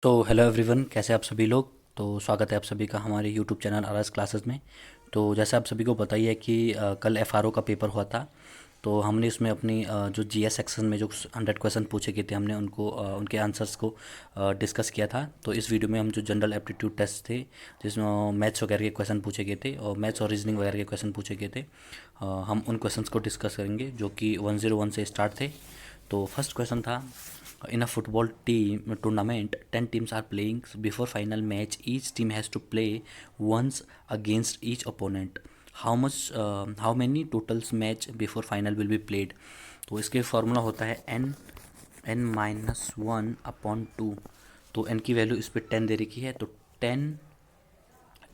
तो hello everyone, कैसे आप सभी लोग। तो स्वागत है आप सभी का हमारे YouTube channel R S classes में। तो जैसे आप सभी को पता ही है कि कल एफआरओ का पेपर हुआ था। तो हमने इसमें अपनी जो जीएस सेक्शन में जो 100 क्वेश्चन पूछे गए थे, हमने उनको उनके आंसर्स को डिस्कस किया था। तो इस वीडियो में हम जो जनरल एप्टीट्यूड टेस्ट थे, जिसमें मैथ्स वगैरह के क्वेश्चन पूछे गए थे और मैथ्स और रीजनिंग वगैरह के क्वेश्चन पूछे गए थे, हम उन क्वेश्चंस को डिस्कस करेंगे जो कि 101 से स्टार्ट थे। तो फर्स्ट क्वेश्चन था, in a football team tournament 10 teams are playing. Before final match each team has to play once against each opponent. How many totals match before final will be played? तो इसके formula होता है n-1/2। तो n की value इस पर 10 दे रखी है, तो 10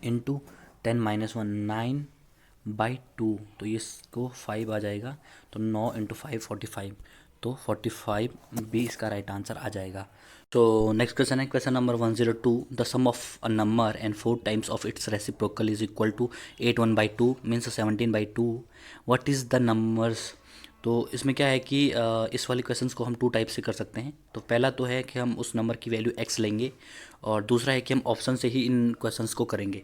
इंटू 10-1 9/2, तो ये इसको 5 आ जाएगा। तो 9 इंटू 5 45, तो 45 भी इसका राइट आंसर आ जाएगा। तो नेक्स्ट क्वेश्चन है question number 102। The sum of a number and 4 times of its reciprocal is equal to 8 1/2 means 17/2। What is the numbers. तो इसमें क्या है कि इस वाले क्वेश्चंस को हम टू टाइप से कर सकते हैं। तो पहला तो है कि हम उस नंबर की वैल्यू x लेंगे, और दूसरा है कि हम ऑप्शन से ही इन क्वेश्चंस को करेंगे।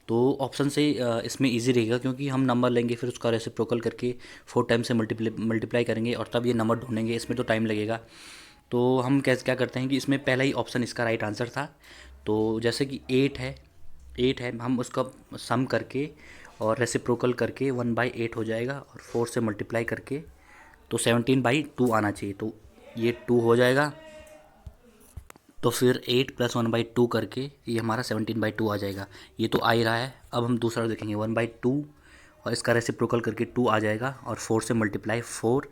तो ऑप्शन से इसमें इजी रहेगा, क्योंकि हम नंबर लेंगे फिर उसका रेसिप्रोकल करके 4 टाइम से मल्टीप्लाई करेंगे और तब ये नंबर ढूंढेंगे, इसमें तो टाइम लगेगा। तो हम कैसे क्या करते हैं कि इसमें पहला ही ऑप्शन इसका राइट आंसर था। तो जैसे कि 8 है, हम उसका सम करके और रेसिप्रोकल करके 1/8 हो जाएगा, और 4 से मल्टीप्लाई करके तो 17/2 आना चाहिए। तो ये 2 हो जाएगा, तो फिर 8 + 1/2 करके ये हमारा 17/2 आ जाएगा। ये तो आ ही रहा है। अब हम दूसरा देखेंगे 1/2, और इसका रेसिप्रोकल करके 2 आ जाएगा, और 4 से मल्टीप्लाई 4,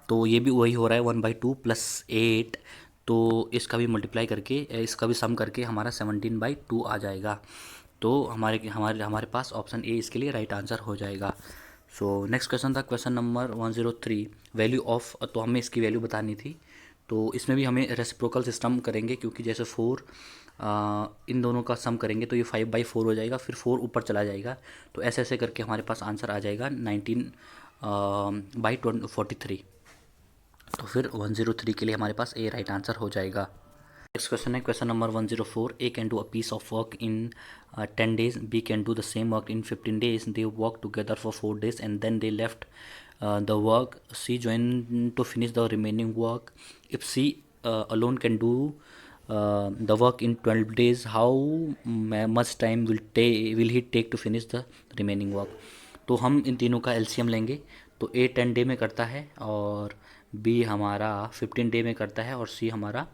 तो ये भी वही हो रहा है 1/2 + 8। तो इसका भी मल्टीप्लाई करके इसका भी सम करके हमारा 17/2 आ जाएगा। तो हमारे हमारे हमारे पास ऑप्शन ए इसके लिए राइट आंसर हो जाएगा। सो नेक्स्ट क्वेश्चन था क्वेश्चन नंबर 103। वैल्यू ऑफ, तो हमें इसकी वैल्यू बतानी थी। तो इसमें भी हमें रेसिप्रोकल सिस्टम करेंगे, क्योंकि जैसे 4 इन दोनों का सम करेंगे तो ये 5/4 हो जाएगा, फिर 4 ऊपर चला जाएगा। तो ऐसे ऐसे करके हमारे पास आंसर आ जाएगा 19/43। तो फिर 103 के लिए हमारे पास ए राइट आंसर हो जाएगा। नेक्स्ट क्वेश्चन है question number 104। A can do a piece of work in 10 days, B can do the same work in 15 days, they work together for 4 days and then they left the work. C joined to finish the remaining work. If C alone can do the work in 12 days, how much time will he take to finish the remaining work? तो हम इन तीनों का LCM लेंगे। तो ए 10 day में करता है, और बी हमारा 15 डे में करता है, और सी हमारा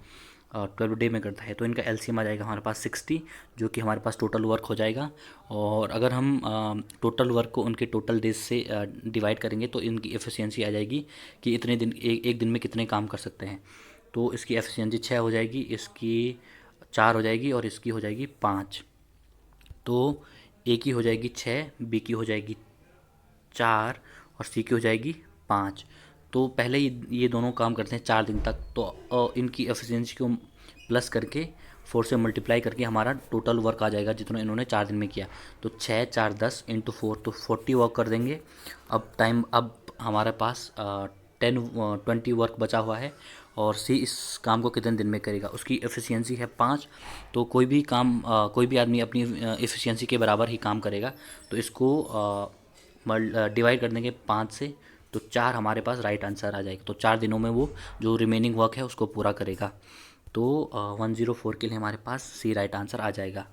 12 डे में करता है। तो इनका एलसीएम आ जाएगा हमारे पास 60, जो कि हमारे पास टोटल वर्क हो जाएगा। और अगर हम टोटल वर्क को उनके टोटल डेज से डिवाइड करेंगे तो इनकी एफिशिएंसी आ जाएगी कि इतने दिन एक दिन में कितने काम कर सकते हैं। तो इसकी एफिशिएंसी 6 हो जाएगी, इसकी 4 हो जाएगी, और इसकी हो जाएगी 5। तो ए की हो जाएगी 6, बी की हो जाएगी 4, और सी की हो जाएगी 5। तो पहले ये दोनों काम करते हैं 4 दिन तक। तो इनकी एफिशिएंसी को प्लस करके 4 से मल्टीप्लाई करके हमारा टोटल वर्क आ जाएगा जितना इन्होंने 4 दिन में किया। तो 6 4 10 इंटू 4, तो 40 वर्क कर देंगे। अब हमारे पास 20 वर्क बचा हुआ है, और सी इस काम को कितने दिन में करेगा। उसकी एफिशिएंसी है 5। तो कोई भी आदमी अपनी एफिशिएंसी के बराबर ही काम करेगा। तो इसको डिवाइड कर देंगे 5 से, तो 4 हमारे पास राइट आंसर आ जाएगा। तो 4 दिनों में वो जो रिमेनिंग वर्क है उसको पूरा करेगा। तो 104 के लिए हमारे पास सी राइट आंसर आ जाएगा।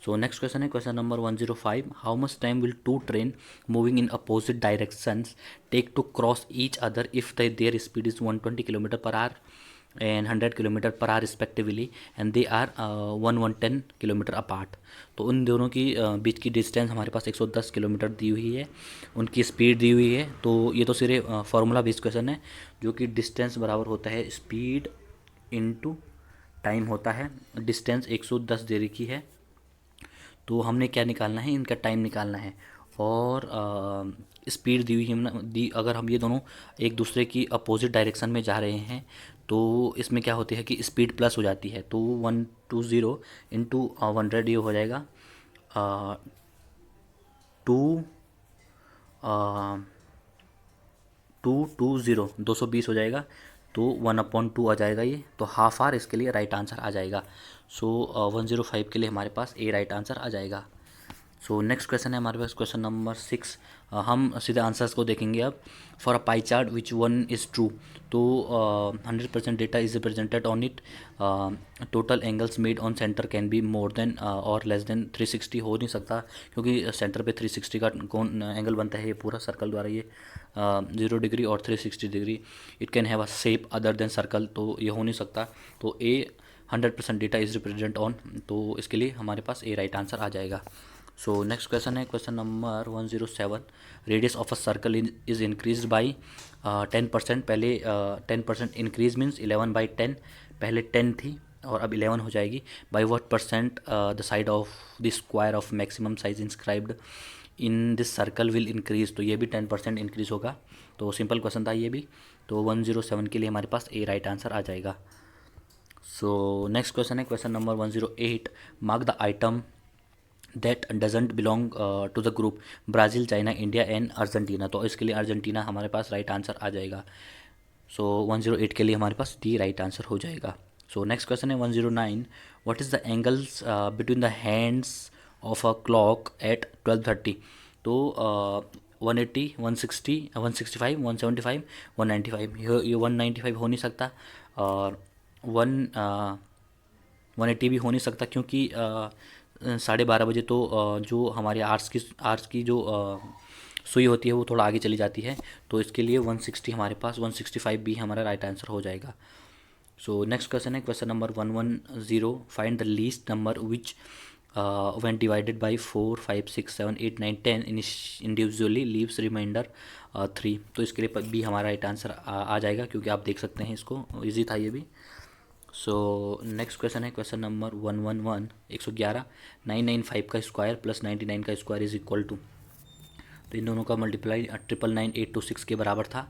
सो नेक्स्ट क्वेश्चन है question number 105। How much time will two train moving in opposite directions take to cross each other if their speed is 120 km/h and 100 km/h रिस्पेक्टिवली, and they are 110 kilometre apart. तो उन दोनों की बीच की distance हमारे पास 110 kilometre दी हुई है, उनकी स्पीड दी हुई है। तो ये तो सिर्फ फार्मूला बेस्ड क्वेश्चन है, जो कि डिस्टेंस बराबर होता है स्पीड इनटू टाइम होता है। डिस्टेंस 110 दे रखी है, तो हमने क्या निकालना है, इनका टाइम निकालना है। और स्पीड दी हुई है दी, अगर हम ये दोनों एक दूसरे की अपोजिट डायरेक्शन में जा रहे हैं तो इसमें क्या होती है कि स्पीड प्लस हो जाती है। तो 120 इंटू 100 ये हो जाएगा 2 220 220 हो जाएगा। तो 1/2 आ जाएगा ये, तो हाफ आर इसके लिए राइट आंसर आ जाएगा। सो 105 के लिए हमारे पास ए राइट आंसर आ जाएगा। सो नेक्स्ट क्वेश्चन है हमारे पास क्वेश्चन नंबर 6। हम सीधे आंसर्स को देखेंगे अब। For a pie chart which one is true, तो 100% data is represented on it, total angles made on centre can be more than और लेस देन 360 हो नहीं सकता, क्योंकि सेंटर पे 360 का कौन एंगल बनता है ये पूरा सर्कल द्वारा, ये 0 डिग्री और 360 degree. It can have a shape other than circle, तो ये हो नहीं सकता। तो ए 100% डेटा इज रिप्रेजेंट ऑन, तो इसके लिए हमारे पास ए राइट आंसर आ जाएगा। सो नेक्स्ट क्वेश्चन है question number 107। Radius of a circle is increase by 10%। पहले 10% इंक्रीज मीन्स 11/10, पहले 10 थी और अब 11 हो जाएगी। By what percent the side of the square of maximum size inscribed in this circle will increase, तो ये भी 10% इंक्रीज होगा। तो सिंपल क्वेश्चन था ये भी। तो 107 के लिए हमारे पास ए राइट आंसर आ जाएगा। सो नेक्स्ट क्वेश्चन है question number 108। Mark the item that doesn't belong to the group Brazil, China, India and Argentina, तो इसके लिए अर्जेंटीना हमारे पास राइट आंसर आ जाएगा। सो 108 के लिए हमारे पास डी राइट आंसर हो जाएगा। सो नेक्स्ट क्वेश्चन है 109। What is the angles between the hands of a clock at 12:30, तो 180, 160, 165, 175, 195, ये 195 हो नहीं सकता और 180 भी हो नहीं सकता, क्योंकि 12:30 बजे तो जो हमारे आर्ट्स की जो सुई होती है वो थोड़ा आगे चली जाती है, तो इसके लिए 160 हमारे पास 165 भी हमारा राइट आंसर हो जाएगा। सो नेक्स्ट क्वेश्चन है question number 110। Find the least number which when divided by 4, 5, 6, 7, 8, 9, 10 individually leaves reminder 3, तो इसके लिए भी हमारा राइट आंसर आ जाएगा, क्योंकि आप देख सकते हैं इसको, इजी था ये भी। सो नेक्स्ट क्वेश्चन है क्वेश्चन नंबर 111, 111। 995 का स्क्वायर प्लस 99 का स्क्वायर इज इक्वल टू, तो इन दोनों का मल्टीप्लाई 999,826 के बराबर था,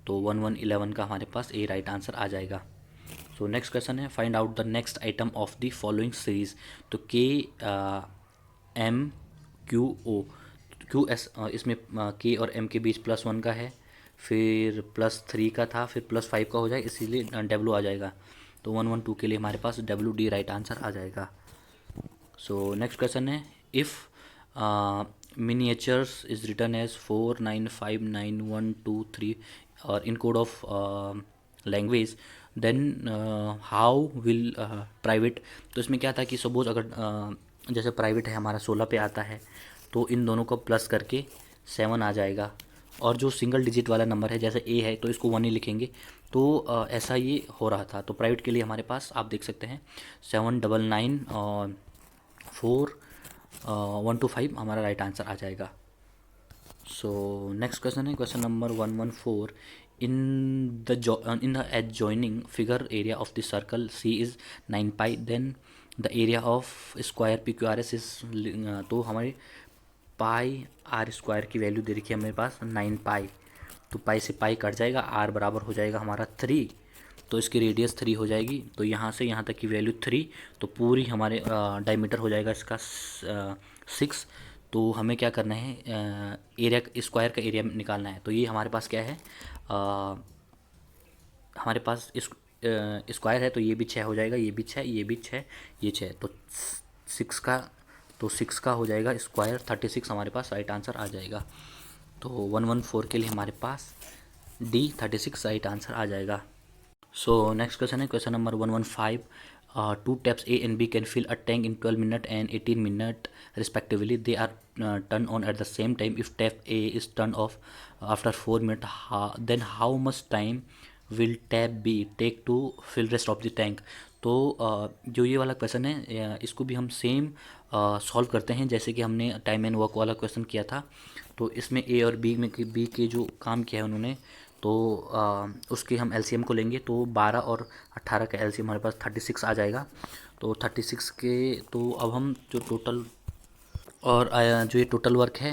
तो 1111 का हमारे पास ए राइट आंसर आ जाएगा। सो नेक्स्ट क्वेश्चन है find out the next item of the following series, तो K M Q O, Q S, इसमें के और एम के बीच +1 का है, फिर +3 का था, फिर +5 का हो जाए, इसीलिए डब्ल्यू आ जाएगा। तो 112 के लिए हमारे पास डब्ल्यू डी राइट आंसर आ जाएगा। सो नेक्स्ट क्वेश्चन है if miniatures is return as 4959123 और in code of language, then how will private, तो इसमें क्या था कि सपोज अगर जैसे प्राइवेट है हमारा 16 पे आता है, तो इन दोनों को प्लस करके 7 आ जाएगा, और जो सिंगल डिजिट वाला नंबर है जैसे ए है तो इसको 1 ही लिखेंगे, तो ऐसा ये हो रहा था। तो प्राइवेट के लिए हमारे पास आप देख सकते हैं 799 और 4125 हमारा राइट आंसर आ जाएगा। सो नेक्स्ट क्वेश्चन है question number 114। In the adjoining figure area of the circle C is 9 pi, then the area of square P Q R S is, तो हमारे पाई आर स्क्वायर की value दे रखी है मेरे पास 9 पाई, तो पाई से पाई कट जाएगा, आर बराबर हो जाएगा हमारा 3, तो इसकी रेडियस 3 हो जाएगी, तो यहाँ से यहाँ तक की वैल्यू 3, तो पूरी हमारे डायमीटर हो जाएगा इसका 6। तो हमें क्या करना है, एरिया स्क्वायर का एरिया निकालना है, तो ये हमारे पास क्या है, हमारे पास इस स्क्वायर है, तो ये भी 6 हो जाएगा, ये भी 6, ये भी 6, ये 6, तो 6 का, तो 6 का हो जाएगा स्क्वायर 36 हमारे पास राइट आंसर आ जाएगा। तो 114 के लिए हमारे पास डी 36 राइट आंसर आ जाएगा। सो नेक्स्ट क्वेश्चन है question number 115। Two taps A and B can fill a tank in 12 minutes and 18 minutes respectively. They are turned on at the same time. If tap A is turned off after 4 minutes, then how much time will tap B take to fill rest of the tank? तो जो ये वाला question है इसको भी हम same solve करते हैं जैसे कि हमने टाइम एंड वर्क वाला क्वेश्चन किया था। तो इसमें ए और बी के जो काम किया है उन्होंने, तो उसके हम एलसीएम को लेंगे, तो 12 और 18 का एलसीएम हमारे पास 36 आ जाएगा। तो 36 के, तो अब हम जो टोटल और जो ये टोटल वर्क है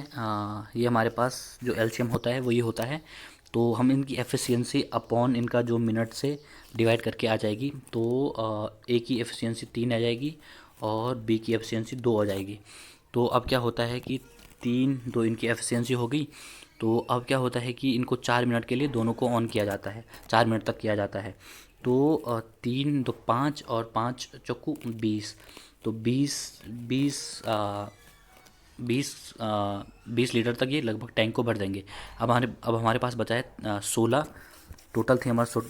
ये हमारे पास जो एलसीएम होता है वो ये होता है, तो हम इनकी एफिशिएंसी अपॉन इनका जो मिनट से डिवाइड करके आ जाएगी। तो ए की एफिशिएंसी 3 आ जाएगी और बी की एफिशिएंसी 2 आ जाएगी। तो अब क्या होता है कि 3 2 इनकी एफिशिएंसी हो गई, तो अब क्या होता है कि इनको 4 मिनट के लिए दोनों को ऑन किया जाता है, 4 मिनट तक किया जाता है। तो 3 2 5 और 5 चौकू 20, तो 20 लीटर तक ये लगभग टैंक को भर देंगे। अब हमारे पास बचा है 16। टोटल थे हमारे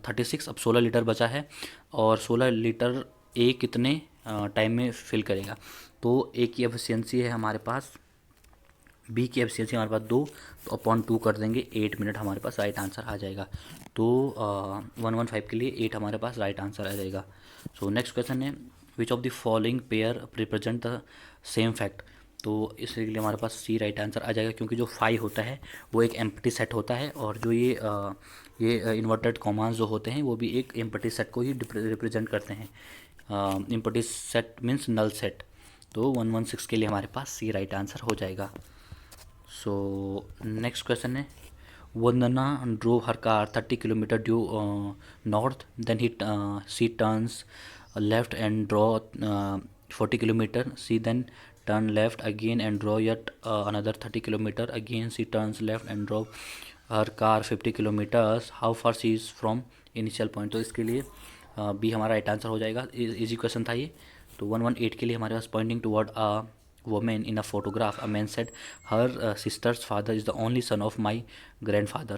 36, अब 16 लीटर बचा है। और 16 लीटर ए कितने टाइम में फिल करेगा? तो ए की एफिशिएंसी है हमारे पास, बी की एफिशिएंसी हमारे पास 2, तो अपॉन 2 कर देंगे, 8 मिनट हमारे पास राइट आंसर आ जाएगा। तो 115 के लिए 8 हमारे पास राइट आंसर आ जाएगा। सो नेक्स्ट क्वेश्चन है, विच of the following pair represent the same fact? तो इसके लिए हमारे पास सी राइट आंसर आ जाएगा, क्योंकि जो 5 होता है वो एक एम्प्टी सेट होता है, और जो ये इन्वर्टेड कॉमास जो होते हैं वो भी एक एम्प्टी सेट को ही रिप्रेजेंट करते हैं। Empty set means null set. तो 116 के लिए हमारे पास सी राइट आंसर हो जाएगा। सो नेक्स्ट क्वेश्चन है, Vandana drove her car 30 kilometre due north, then she turns left and draw 40 kilometre, she then turn left again and draw yet another 30 kilometer, again she turns left and draw her car 50 kilometers, how far she is from initial point? तो इसके लिए B हमारा right answer हो जाएगा। Easy question था ये। तो 118 के लिए हमारे पास, pointing toward a woman in a photograph, a man said her sister's father is the only son of my grandfather।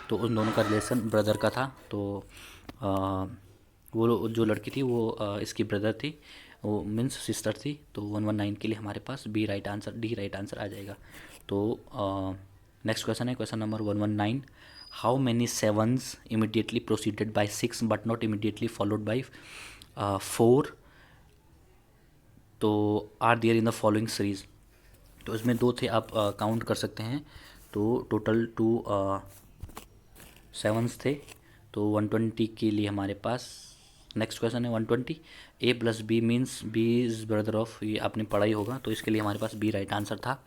तो उन दोनों का रिलेशन ब्रदर का था। तो वो जो लड़की थी वो इसकी ब्रदर थी, वो मीन्स सिस्टर थी। तो 119 के लिए हमारे पास डी राइट आंसर आ जाएगा। तो नेक्स्ट क्वेश्चन है question number 119, how many sevens immediately proceeded by 6 but not immediately followed by 4 तो are there in the following series? तो इसमें 2 थे, आप काउंट कर सकते हैं। तो टोटल 2 सेवन्स थे। तो 120 के लिए हमारे पास नेक्स्ट क्वेश्चन है 120, A plus B means B is brother of, ये आपने पढ़ा ही होगा। तो इसके लिए हमारे पास बी राइट आंसर था।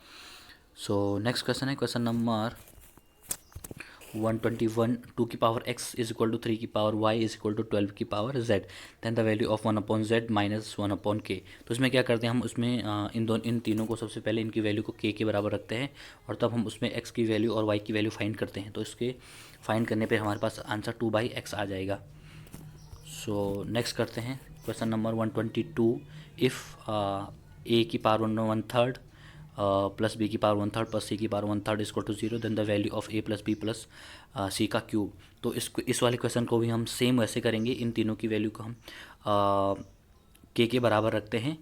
सो नेक्स्ट क्वेश्चन है क्वेश्चन नंबर 121, 2 की power x is equal to 3 की power y is equal to 12 की power z, then the value of 1/z minus 1/k। तो इसमें क्या करते हैं हम, उसमें इन तीनों को सबसे पहले इनकी वैल्यू को k के बराबर रखते हैं, और तब हम उसमें x की वैल्यू और y की वैल्यू फाइंड करते हैं। तो इसके फाइंड करने पे हमारे पास आंसर 2/x आ जाएगा। सो नेक्स्ट करते हैं क्वेश्चन नंबर 122, इफ़ a की पावर 1/3 प्लस बी की पावर 1/3 प्लस सी की power 1/3 equal to 0, then the value of A plus B plus C का क्यूब। तो इस वाले क्वेश्चन को भी हम सेम वैसे करेंगे, इन तीनों की वैल्यू को हम के बराबर रखते हैं।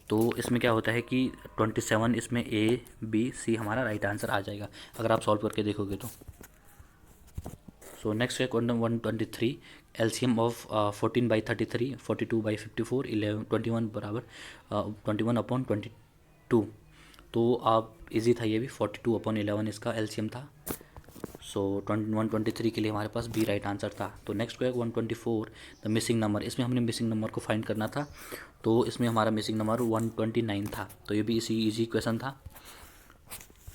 तो इसमें क्या होता है कि 27 इसमें ए बी सी हमारा राइट आंसर आ जाएगा अगर आप सॉल्व करके देखोगे तो। सो नेक्स्ट है क्वेश्चन 123, एलसीएम ऑफ 14/33, 42/54, 11 21 बराबर 21/22। तो आप इजी था ये भी, 42/11 इसका एलसीएम था। सो 123 के लिए हमारे पास बी राइट आंसर था। तो नेक्स्ट को है 124, द मिसिंग नंबर। इसमें हमने मिसिंग नंबर को फाइंड करना था, तो इसमें हमारा मिसिंग नंबर 129 था। तो ये भी इजी क्वेश्चन था।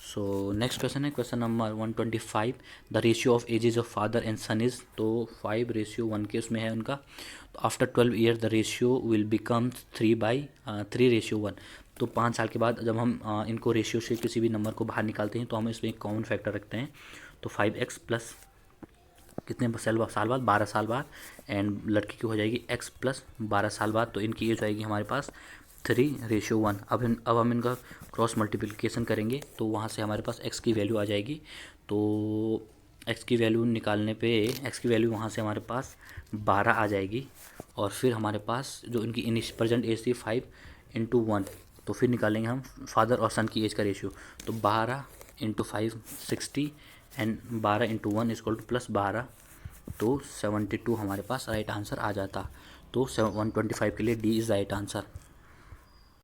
सो नेक्स्ट क्वेश्चन है question number 125, the ratio of ages of father and son is, तो 5:1 के उसमें है उनका। तो after 12 year the ratio will become 3:1। तो 5 साल के बाद जब हम इनको रेशियो से किसी भी नंबर को बाहर निकालते हैं तो हम इसमें एक कॉमन फैक्टर रखते हैं। तो 5x प्लस कितने साल बाद 12 साल बाद, एंड लड़की की हो जाएगी x प्लस 12 साल बाद। तो इनकी एज आएगी हमारे पास 3:1। अब हम इनका क्रॉस मल्टीप्लिकेशन करेंगे तो वहाँ से हमारे पास x की वैल्यू आ जाएगी। तो x की वैल्यू निकालने पे x की वैल्यू वहाँ से हमारे पास 12 आ जाएगी, और फिर हमारे पास जो इनकी प्रेजेंट एज थी 5/1, तो फिर निकालेंगे हम फादर और सन की एज का रेशियो। तो 12/5 60, एंड 12/1 इक्वल टू प्लस 12, तो 72 हमारे पास राइट आंसर आ जाता। तो 125 के लिए D is right answer.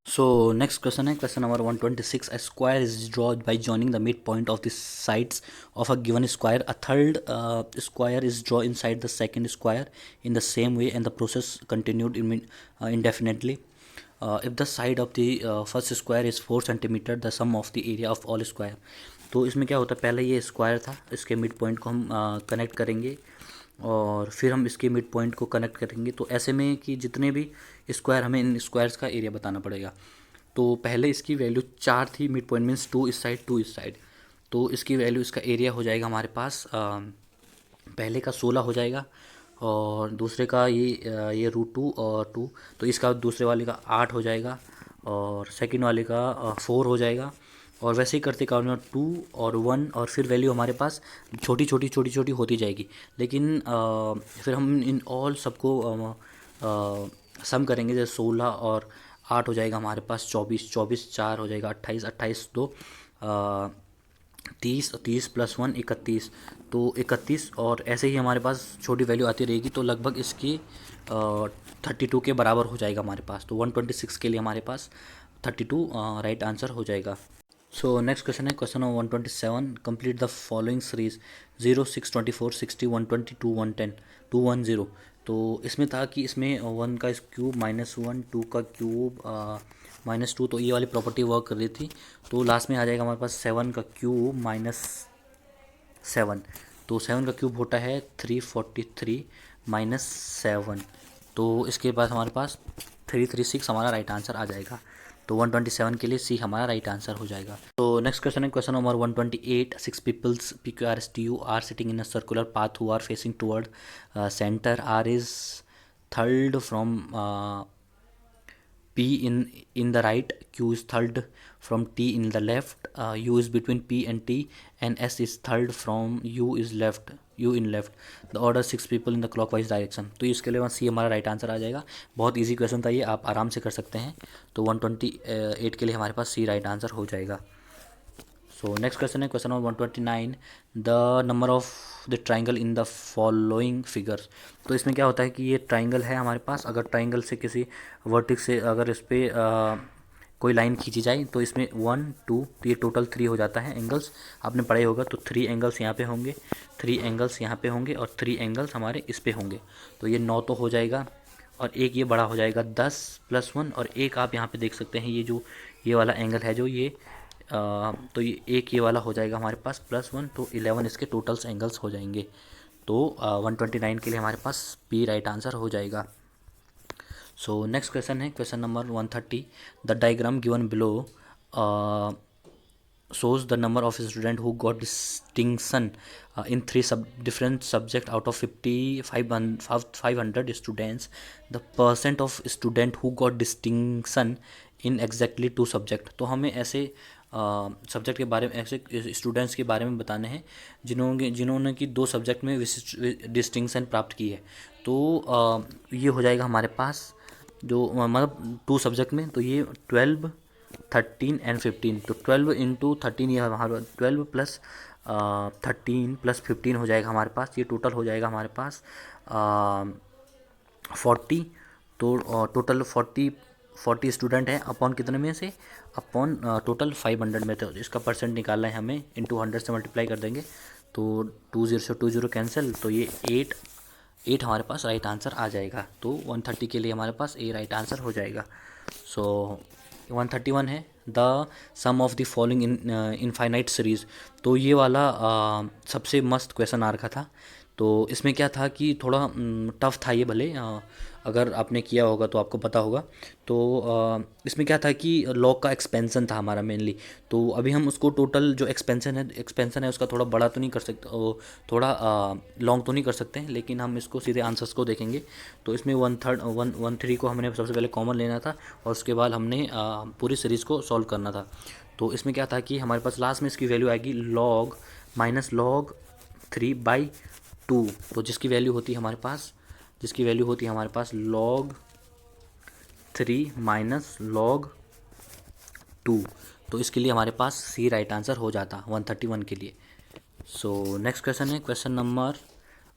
So next question है question number 126, a square is drawn by joining the midpoint of the sides of a given square, a third square is drawn inside the second square in the same way and the process continued indefinitely. If the side of the first square is 4 centimeter, the sum of the area of all square। तो इसमें क्या होता है, पहले ये square था, इसके mid point को हम कनेक्ट करेंगे और फिर हम इसके मिड पॉइंट को कनेक्ट करेंगे। तो ऐसे में कि जितने भी स्क्वायर, हमें इन स्क्वायर्स का एरिया बताना पड़ेगा। तो पहले इसकी वैल्यू 4 थी, मिड पॉइंट मीन्स 2 इस साइड 2 इस साइड। तो इसकी वैल्यू, इसका एरिया हो जाएगा हमारे पास पहले का 16 हो जाएगा, और दूसरे का ये √2 और 2, तो इसका दूसरे वाले का 8 हो जाएगा, और सेकंड वाले का 4 हो जाएगा। और वैसे ही करते करना 2 और 1, और फिर वैल्यू हमारे पास छोटी छोटी छोटी छोटी होती जाएगी। लेकिन फिर हम इन ऑल सबको सम करेंगे, जैसे 16 और 8 हो जाएगा हमारे पास 24, 24 4 हो जाएगा 28, 28 2 30, 30 + 1 31, तो 31, और ऐसे ही हमारे पास छोटी वैल्यू आती रहेगी। तो लगभग इसकी 32 के बराबर हो जाएगा हमारे पास। तो 126 के लिए हमारे पास 32 राइट आंसर हो जाएगा। सो नेक्स्ट क्वेश्चन है question number 127, complete the following series 0 6 24 60 120 110 210। तो इसमें था कि इसमें 1 का क्यूब -1, 2 का क्यूब -2, तो ये वाली प्रॉपर्टी वर्क कर रही थी। तो लास्ट में आ जाएगा हमारे पास 7 का क्यूब -7, तो 7 का क्यूब होता है 343 -7, तो इसके बाद हमारे पास 336 हमारा राइट आंसर आ जाएगा। तो 127 के लिए सी हमारा राइट आंसर हो जाएगा। तो नेक्स्ट क्वेश्चन है question number 128, 6 peoples PQRSTU are sitting in a circular path who are facing toward centre, R is third from P in the right, Q is third from T in the left, U is between P and T, and S is third from U in left. The order 6 people in the clockwise direction. तो इसके लिए सी हमारा right answer आ जाएगा। बहुत easy question था ये, आप आराम से कर सकते हैं। तो 128 के लिए हमारे पास सी राइट आंसर हो जाएगा। सो नेक्स्ट क्वेश्चन है question number 129, the number of the triangle in the following figures. तो इसमें क्या होता है कि ये ट्राइंगल है हमारे पास, अगर ट्राइंगल से किसी वर्टिक्स से अगर इस पर कोई लाइन खींची जाए तो इसमें 1 2, तो ये टोटल 3 हो जाता है एंगल्स। आपने पढ़ा ही होगा। तो 3 एंगल्स यहाँ पे होंगे, 3 एंगल्स यहाँ पे होंगे, और 3 एंगल्स हमारे इस पे होंगे। तो ये 9 तो हो जाएगा, और एक ये बड़ा हो जाएगा 10 + 1, और एक आप यहाँ पे देख सकते हैं, ये वाला एंगल है जो ये तो ये एक ये वाला हो जाएगा हमारे पास +1, तो 11 इसके टोटल्स एंगल्स हो जाएंगे। तो 129 के लिए हमारे पास बी राइट आंसर हो जाएगा। सो नेक्स्ट क्वेश्चन है question number 130, the diagram given below shows the number of students who got distinction in 3 different subject out of 500 students. The percent of student who got distinction in exactly 2 subject. तो हमें ऐसे subject के बारे में, ऐसे students के बारे में बताने हैं जिन्होंने कि 2 सब्जेक्ट में विशिष्ट डिस्टिंक्शन प्राप्त की है। तो ये हो जाएगा हमारे पास जो मतलब 2 सब्जेक्ट में, तो ये 12 13 एंड 15। तो 12 × 13 ये हमारा 12 + 13 + 15 हो जाएगा हमारे पास। ये टोटल हो जाएगा हमारे पास 40। तो टोटल 40 स्टूडेंट हैं अपॉन कितने में से, अपॉन टोटल 500 में। तो इसका परसेंट निकालना है हमें, इंटू 100 से मल्टीप्लाई कर देंगे। तो 20 से 20 कैंसिल, तो ये 8 हमारे पास राइट आंसर आ जाएगा। तो 130 के लिए हमारे पास ए राइट आंसर हो जाएगा। सो 131 है, the sum of the following in infinite series. तो ये वाला सबसे मस्त क्वेश्चन आ रखा था। तो इसमें क्या था कि थोड़ा टफ था ये, भले अगर आपने किया होगा तो आपको पता होगा। तो इसमें क्या था कि लॉग का एक्सपेंसन था हमारा मेनली। तो अभी हम उसको टोटल जो एक्सपेंसन है उसका थोड़ा बड़ा तो नहीं कर सकते, थोड़ा लॉन्ग तो नहीं कर सकते हैं, लेकिन हम इसको सीधे आंसर्स को देखेंगे। तो इसमें 1/3 को हमने सबसे पहले कॉमन लेना था, और उसके बाद हमने पूरी सीरीज़ को सॉल्व करना था। तो इसमें क्या था कि हमारे पास लास्ट में इसकी वैल्यू आएगी log -log 3/2, तो जिसकी वैल्यू होती है हमारे पास log 3 - log 2। तो इसके लिए हमारे पास सी राइट आंसर हो जाता 131 के लिए। सो नेक्स्ट क्वेश्चन है question number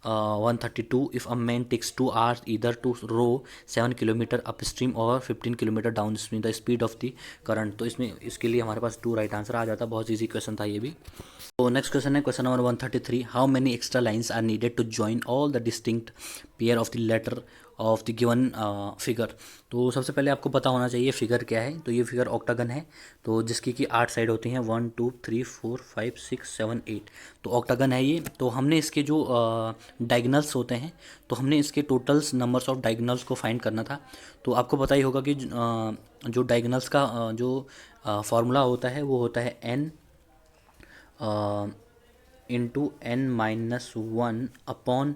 132, if a man takes 2 hours either to row 7 kilometre upstream और 15 kilometre downstream, the speed of the current. तो इसके लिए हमारे पास 2 राइट आंसर आ जाता। बहुत ईजी क्वेश्चन था ये भी। तो नेक्स्ट क्वेश्चन है question number 133, how many extra lines are needed to join all the distinct pair of the letter of the given figure. तो सबसे पहले आपको पता होना चाहिए फिगर क्या है। तो ये फिगर ऑक्टागन है, तो जिसकी कि 8 साइड होती हैं, 1 2 3 4 5 6 7 8। तो ऑक्टागन है ये। तो हमने इसके जो डायगनल्स होते हैं, तो हमने इसके टोटल्स नंबर्स ऑफ डायगनल्स को फाइंड करना था। तो आपको पता ही होगा कि जो डायगनल्स का जो फार्मूला होता है वो होता है n into n minus one upon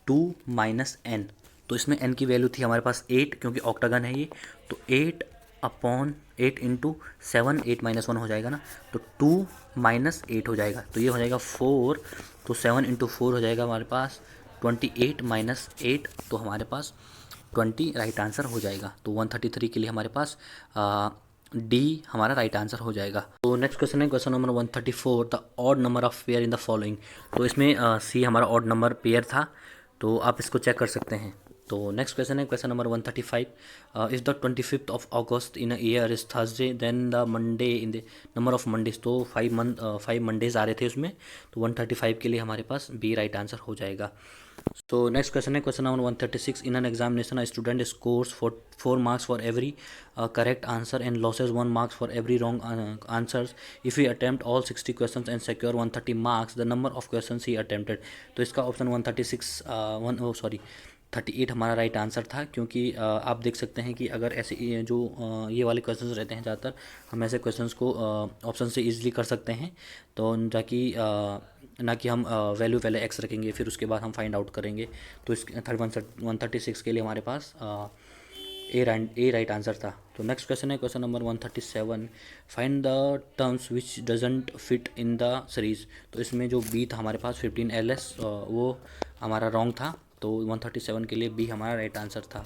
two minus n. तो इसमें एन की वैल्यू थी हमारे पास 8, क्योंकि ऑक्टागन है ये, तो 8 अपॉन 8 इंटू 7, 8 माइनस वन हो जाएगा ना, तो 2 माइनस 8 हो जाएगा, तो ये हो जाएगा 4, तो 7 इंटू 4 हो जाएगा हमारे पास 28 माइनस 8, तो हमारे पास 20 राइट आंसर हो जाएगा। तो 133 के लिए हमारे पास डी हमारा राइट आंसर हो जाएगा। तो नेक्स्ट क्वेश्चन है question number 134, the odd number of pair in the following. तो इसमें सी हमारा ऑड नंबर पेयर था, तो आप इसको चेक कर सकते हैं। तो नेक्स्ट क्वेश्चन है question number 135, if the 25th of August in a year is Thursday then the Monday in the number of Mondays. तो 5 मंडेज आ रहे थे उसमें, तो 135 के लिए हमारे पास बी राइट आंसर हो जाएगा। So next question है question number 136, in an examination a student scores for 4 marks for every correct answer and loses 1 marks for every wrong answers. If he attempt all 60 questions and secure 130 marks, the number of questions he attempted. तो इसका option 136 sorry 38 हमारा right answer था, क्योंकि आप देख सकते हैं कि अगर ऐसे जो ये वाले क्वेश्चंस रहते हैं ज़्यादातर, हम ऐसे क्वेश्चंस को ऑप्शन से इजीली कर सकते हैं, तो ताकि ना कि हम वैल्यू पहले एक्स रखेंगे फिर उसके बाद हम फाइंड आउट करेंगे। तो इस 136 के लिए हमारे पास ए राइट आंसर था। तो नेक्स्ट क्वेश्चन है question number 137, find the terms which doesn't fit in the series. तो इसमें जो बी था हमारे पास 15ls वो हमारा रॉन्ग था, तो 137 के लिए बी हमारा राइट आंसर था।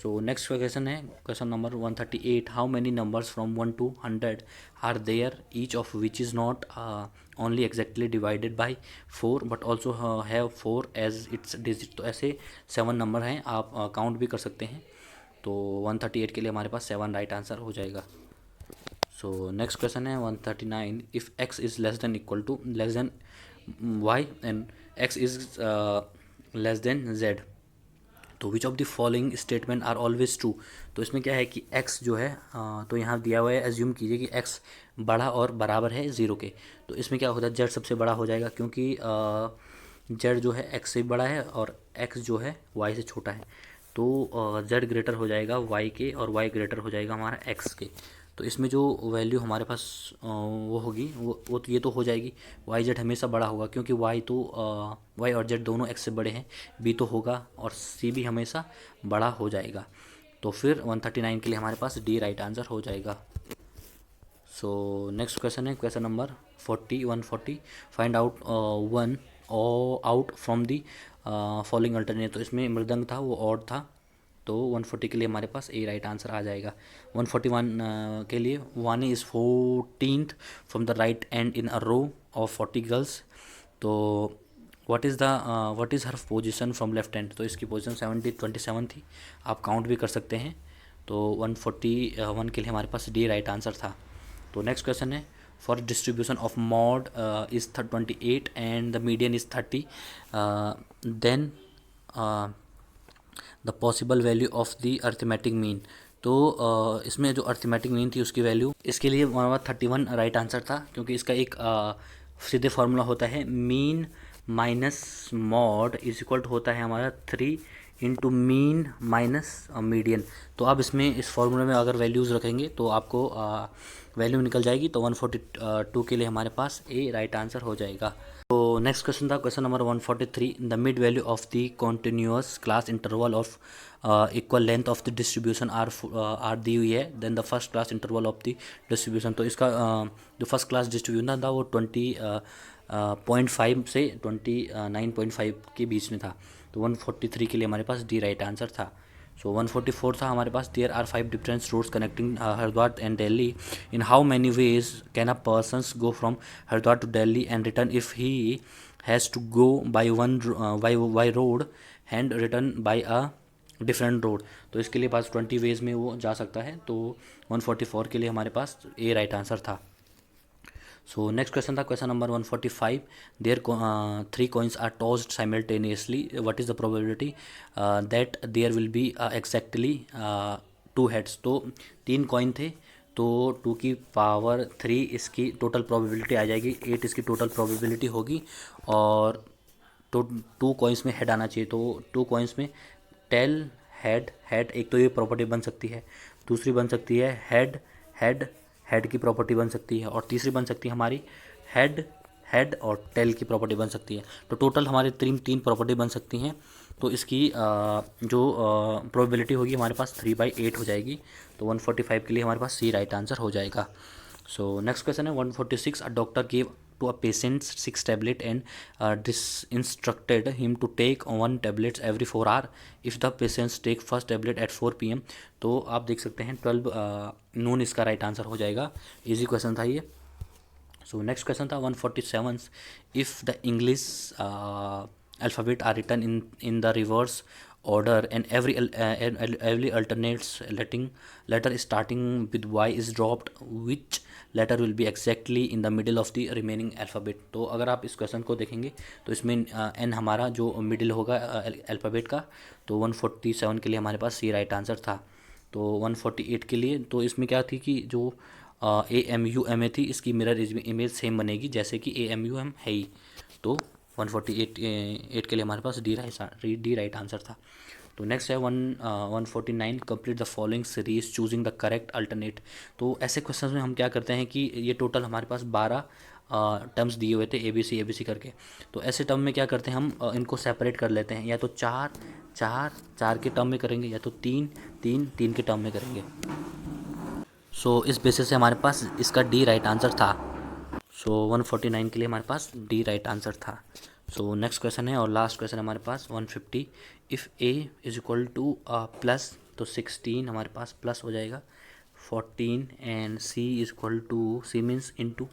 सो नेक्स्ट क्वेश्चन है question number 138, how many numbers from 1 to 100 are there each of which is not only exactly divided by 4 but also have 4 as its digit. तो ऐसे 7 number हैं, आप count भी कर सकते हैं। तो 138 के लिए हमारे पास 7 राइट आंसर हो जाएगा। सो नेक्स्ट क्वेश्चन है 139, if x is less than equal to less than y and x is less than z, तो which of the following statement are always true. तो इसमें क्या है कि x जो है तो यहाँ दिया हुआ है, एज्यूम कीजिए कि x बड़ा और बराबर है 0 के। तो इसमें क्या होता है, z सबसे बड़ा हो जाएगा, क्योंकि z जो है x से बड़ा है और x जो है y से छोटा है। तो z ग्रेटर हो जाएगा y के और y ग्रेटर हो जाएगा हमारा x के। तो इसमें जो वैल्यू हमारे पास वो होगी वो तो ये तो हो जाएगी, वाई जेड हमेशा बड़ा होगा, क्योंकि वाई वाई और जेड दोनों एक्स से बड़े हैं, बी तो होगा और सी भी हमेशा बड़ा हो जाएगा। तो फिर 139 के लिए हमारे पास डी राइट आंसर हो जाएगा। सो नेक्स्ट क्वेश्चन है question number 140, find out one out from the following alternate. तो इसमें मृदंग था वो ऑड था, तो 140 के लिए हमारे पास ए राइट आंसर आ जाएगा। 141 के लिए one is 14th from the right end in a row of 40 girls. तो what is her position from left hand. तो इसकी पोजीशन 27 थी, आप काउंट भी कर सकते हैं। तो 141 के लिए हमारे पास डी राइट आंसर था। तो नेक्स्ट क्वेश्चन है, for distribution of mode is 28 and the median is 30, then the possible value of the arithmetic mean. तो इसमें जो अर्थमेटिक मीन थी उसकी वैल्यू, इसके लिए हमारे पास 31 राइट आंसर था, क्योंकि इसका एक सीधे फार्मूला होता है, mean minus mode is equal to होता है हमारा 3 इंटू मीन माइनस मीडियन। तो आप इसमें इस फार्मूले में अगर वैल्यूज़ रखेंगे तो आपको वैल्यू निकल जाएगी। तो 142 के लिए हमारे पास ए राइट आंसर हो जाएगा। तो नेक्स्ट क्वेश्चन था question number 143, the mid value of the continuous class interval of equal length of the distribution are दी हुई है, then the first class interval of the distribution. तो इसका जो फर्स्ट क्लास डिस्ट्रीब्यूशन था वो 20.5 से 29.5 के बीच में था। तो 143 के लिए हमारे पास डी राइट आंसर था। सो 144 था हमारे पास, there are 5 different roads connecting Haridwar and Delhi, in how many ways can a persons go from Haridwar to Delhi and return if he has to go by by road and return by a different road. तो इसके लिए पास 20 veg में वो जा सकता है। तो 144 के लिए हमारे पास ए राइट आंसर था। सो नेक्स्ट क्वेश्चन था question number 145, there 3 coins are tossed simultaneously, what is the probability that there will be exactly 2 heads। तो 3 कॉइन थे, तो 2 की पावर 3 इसकी टोटल प्रोबेबिलिटी आ जाएगी, 8 इसकी टोटल प्रोबेबिलिटी होगी, और तो 2 कॉइन्स में हेड आना चाहिए। तो 2 कॉइन्स में टेल हेड हेड, एक तो ये प्रॉपर्टी बन सकती है, दूसरी बन सकती है हेड हेड हेड की प्रॉपर्टी बन सकती है, और तीसरी बन सकती है हमारी हेड हेड और टेल की प्रॉपर्टी बन सकती है। तो टोटल हमारे तीन प्रॉपर्टी बन सकती हैं। तो इसकी जो प्रोबेबिलिटी होगी हमारे पास 3/8 हो जाएगी। तो 145 के लिए हमारे पास सी राइट आंसर हो जाएगा। सो नेक्स्ट क्वेश्चन है 146। A doctor give to a patient 6 tablet and this instructed him to take 1 tablets every 4 hour if the patients take first tablet at 4 p.m. तो आप देख सकते हैं 12 नून इसका राइट आंसर हो जाएगा। इजी क्वेश्चन था ये। सो नेक्स्ट क्वेश्चन था 147। If the English alphabet are written in the reverse order and every alternates letter starting with y is dropped, which letter will be exactly in the middle of the remaining alphabet। तो अगर आप इस question को देखेंगे तो इसमें n हमारा जो मिडिल होगा अल्फ़ाबेट का, तो 147 के लिए हमारे पास सी राइट आंसर था। तो 148 के लिए तो इसमें क्या थी कि जो AMUMA थी, इसकी मिरर इमेज सेम बनेगी जैसे कि AMUM है ही। तो 148 के लिए हमारे पास डी राइट आंसर था। तो नेक्स्ट है 149। Complete the following series choosing the correct alternate. तो ऐसे क्वेश्चन में हम क्या करते हैं कि ये टोटल हमारे पास 12 टर्म्स दिए हुए थे ABC करके। तो ऐसे टर्म में क्या करते हैं हम इनको सेपरेट कर लेते हैं, या तो चार चार चार के टर्म में करेंगे, या तो तीन तीन तीन के टर्म में करेंगे। सो इस बेसिस से हमारे पास इसका डी राइट आंसर था। सो 149 के लिए हमारे पास डी राइट आंसर था। सो नेक्स्ट क्वेश्चन है और लास्ट क्वेश्चन हमारे पास 150। If A is equal to plus, तो 16 हमारे पास प्लस हो जाएगा 14, and C is equal to, C means into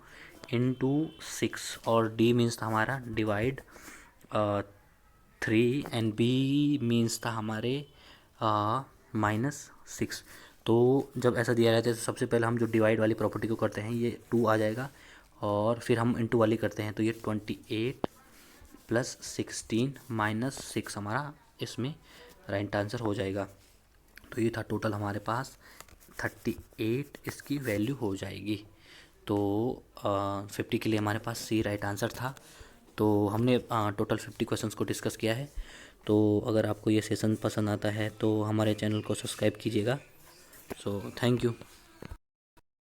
6, और डी मीन्स था हमारा डिवाइड 3, एंड बी मीन्स था हमारे -6। तो जब ऐसा दिया रहता है तो सबसे पहले हम जो डिवाइड वाली प्रॉपर्टी को करते हैं ये 2 आ जाएगा, और फिर हम इंटू वाली करते हैं तो ये 28 + 16 - 6 हमारा इसमें राइट आंसर हो जाएगा। तो ये था टोटल हमारे पास 38 इसकी वैल्यू हो जाएगी। तो 50 के लिए हमारे पास सी राइट आंसर था। तो हमने टोटल 50 क्वेश्चंस को डिस्कस किया है। तो अगर आपको ये सेशन पसंद आता है तो हमारे चैनल को सब्सक्राइब कीजिएगा। So thank you.